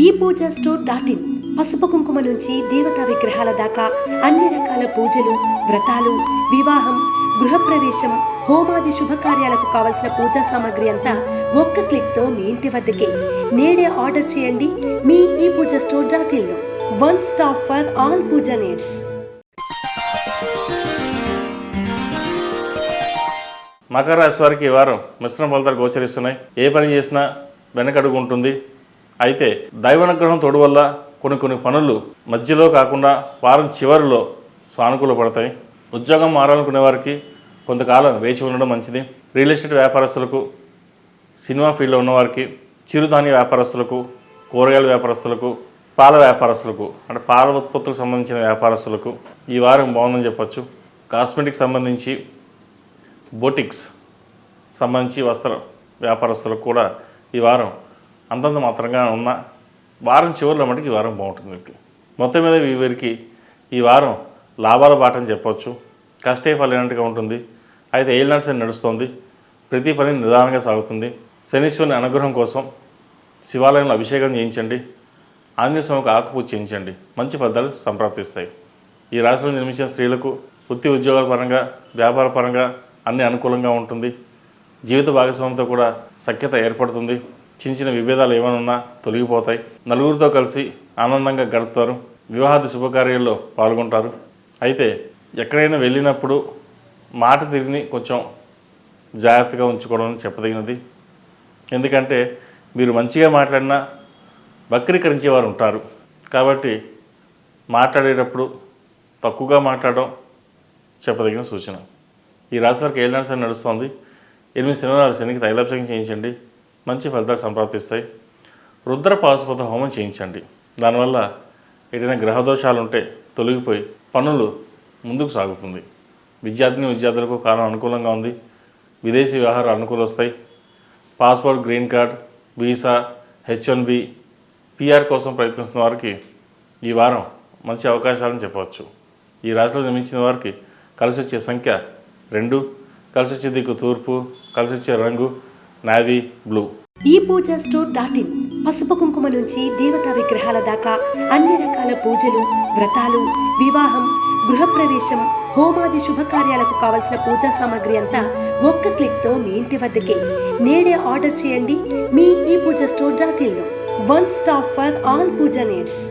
ఈ Pooja store .in పసుపు కుంకుమ నుంచి దేవతా విగ్రహాల దాకా అన్ని రకాల పూజలు, వ్రతాలు, వివాహం, గృహప్రవేశం, హోమాది శుభకార్యాలకు కావలసిన పూజా సామాగ్రి అంతా ఒక్క క్లిక్తో మీ ఇంటి వద్దకే. నేడే ఆర్డర్ చేయండి మీ ఈ పూజా స్టోర్ .in లో. One stop for all pooja needs. మకర రాశి వారికి ఈ వారం మిశ్రమ ఫలితాలు గోచరిస్తున్నాయి. ఏ పని చేసినా వెనకడుగు ఉంటుంది. అయితే దైవానుగ్రహం తోడు వల్ల కొన్ని పనులు మధ్యలో కాకుండా వారం చివరిలో సానుకూల పడతాయి. ఉద్యోగం మారాలనుకునే వారికి కొంతకాలం వేచి ఉండడం మంచిది. రియల్ ఎస్టేట్ వ్యాపారస్తులకు, సినిమా ఫీల్డ్లో ఉన్నవారికి, చిరుధాన్య వ్యాపారస్తులకు, కూరగాయల వ్యాపారస్తులకు, పాల వ్యాపారస్తులకు అంటే పాల ఉత్పత్తులకు సంబంధించిన వ్యాపారస్తులకు ఈ వారం బాగుందని చెప్పచ్చు. కాస్మెటిక్స్ సంబంధించి, బొటిక్స్ సంబంధించి వస్త్ర వ్యాపారస్తులకు కూడా ఈ వారం అంతంత మాత్రంగా ఉన్న వారం చివరిలో మటుకు ఈ వారం బాగుంటుంది. మొత్తం మీద వీరికి ఈ వారం లాభాల బాటని చెప్పవచ్చు. కష్టే ఫలినట్టుగా ఉంటుంది. అయితే ఏళ్ళనాటి శని నడుస్తుంది. ప్రతి పని నిదానంగా సాగుతుంది. శనీశ్వరుని అనుగ్రహం కోసం శివాలయంలో అభిషేకం చేయించండి. ఆంజనేయ స్వామికి ఆకుపూజ చేయించండి. మంచి ఫలితాలు సంప్రాప్తిస్తాయి. ఈ రాశిలో జన్మించిన స్త్రీలకు వృత్తి ఉద్యోగాల పరంగా, వ్యాపార పరంగా అన్ని అనుకూలంగా ఉంటుంది. జీవిత భాగస్వామితో కూడా సఖ్యత ఏర్పడుతుంది. చిన్న విభేదాలు ఏమైనా ఉన్నా తొలగిపోతాయి. నలుగురితో కలిసి ఆనందంగా గడుపుతారు. వివాహాది శుభకార్యాల్లో పాల్గొంటారు. అయితే ఎక్కడైనా వెళ్ళినప్పుడు మాట తిరిగి కొంచెం జాగ్రత్తగా ఉంచుకోవడం చెప్పదగినది. ఎందుకంటే మీరు మంచిగా మాట్లాడినా వక్రీకరించేవారు ఉంటారు. కాబట్టి మాట్లాడేటప్పుడు తక్కువగా మాట్లాడడం చెప్పదగిన సూచన. ఈ రాశి వారికి ఏళ్ళనాటి శని నడుస్తుంది. 8 శనివారాలు శనికి తైలాభిషేకం చేయించండి. మంచి ఫలితాలు సంప్రాప్తిస్తాయి. రుద్ర పాశుపత హోమం చేయించండి. దానివల్ల ఏదైనా గ్రహదోషాలు ఉంటే తొలగిపోయి పనులు ముందుకు సాగుతుంది. విద్యార్థులకు కాలం అనుకూలంగా ఉంది. విదేశీ వ్యవహారాలు అనుకూలు వస్తాయి. Passport, green card, visa, H1B, PR కోసం ప్రయత్నిస్తున్న వారికి ఈ వారం మంచి అవకాశాలని చెప్పవచ్చు. ఈ రాశిలో జన్మించిన వారికి కలిసి వచ్చే సంఖ్య 2, కలిసి వచ్చే దిక్కు తూర్పు, కలిసి వచ్చే రంగు నావీ బ్లూ. ఈ పూజా స్టోర్ .in పసుపు కుంకుమ నుంచి దేవతా విగ్రహాల దాకా అన్ని రకాల పూజలు, వ్రతాలు, వివాహం, గృహప్రవేశం, హోమాది శుభకార్యాలకు కావలసిన పూజా సామాగ్రి అంతా ఒక్క క్లిక్తో మీ ఇంటి వద్దకే. నేడే ఆర్డర్ చేయండి మీ ఈ పూజా స్టోర్ .in లో. One stop for all pooja needs.